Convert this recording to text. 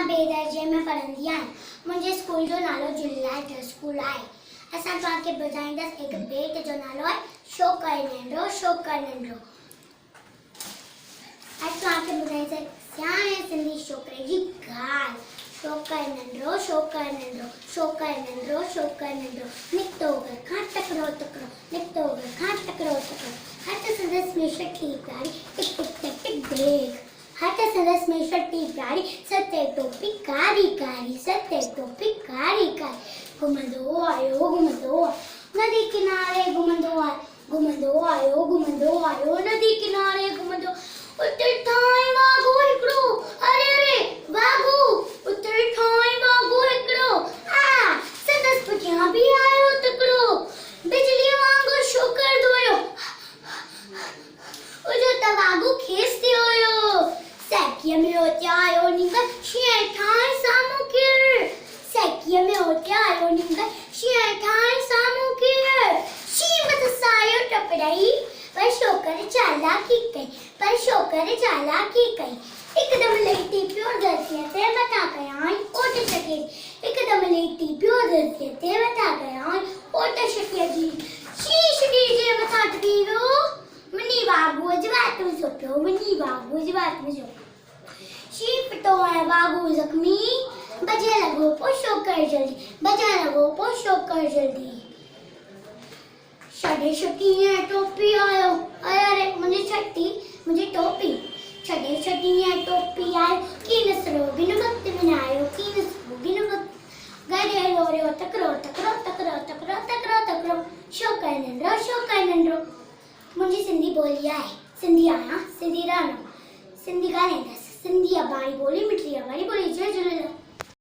मां बेदर्जे में पढ़ंदी आहियां। मुंहिंजे स्कूल जो नालो जुलियट स्कूल आहे। असां तव्हांखे ॿुधाईंदासीं हिकु ॿेट जो नालो आहे शोकर नंढो शोकर नंढो। अॼु तव्हांखे ॿुधाईंदासीं सियाणे सिंधी छोकिरे जी ॻाल्हि। शोकर नंढो शोकर नंढो शोकर नंढो शोकर नंढो निकितो घर खां टकरो टकरो निकितो घर खां टकरो टकरो हथ संदसि में छठी प्यारी टिक टिक टिक टिक देख हथ संदसि में छठी प्यारी सते टोपी कारी कारी सते टोपी कारी कारी घुमंदो आयो नदी किनारे घुमंदो आयो नदी किनारे घुमंदो उते ठाई वागो हिकड़ो अरे अरे वागो उते ठाई वागो हिकड़ो आ सदस पुठियां भी आयो तकड़ो बिजली वांगुर शोकर दोयो उजो त वागो खेसते होयो सैकिया में होते आयो निंगा शिया ठाई सामू केर सैकिया में होते आयो निंगा शिया ठाई सामू केर शी मत सायो टपड़ाई पर शोकर चालाकी कई एकदम लेटी प्योर दर्शिया ते बता गया ओट सके एकदम लेटी प्योर दर्शिया ते बता गया ओट सके जी शीश डीजे मथा पीरो मनी बाबू जवात में सोप्यो मनी बाबू जवात में सोप्यो शीप तो है बाबू जख्मी बजे लगो पो शोकर जल्दी छड़े छठी है टोपी आयो अरे मुझे टोपी छड़े छठी है टोपी आयो की नसरो बिन वक्त बिनायो की नसरो बिन वक्त गरे लोरे तकरो शोकर नंढो मुझे सिंधी बोली आए सिंधी आया सिंधी रानो सिंधी गाने दस सिंधी अबाणी बोली मिठड़ी अबाणी बोली जय झूलेलाल।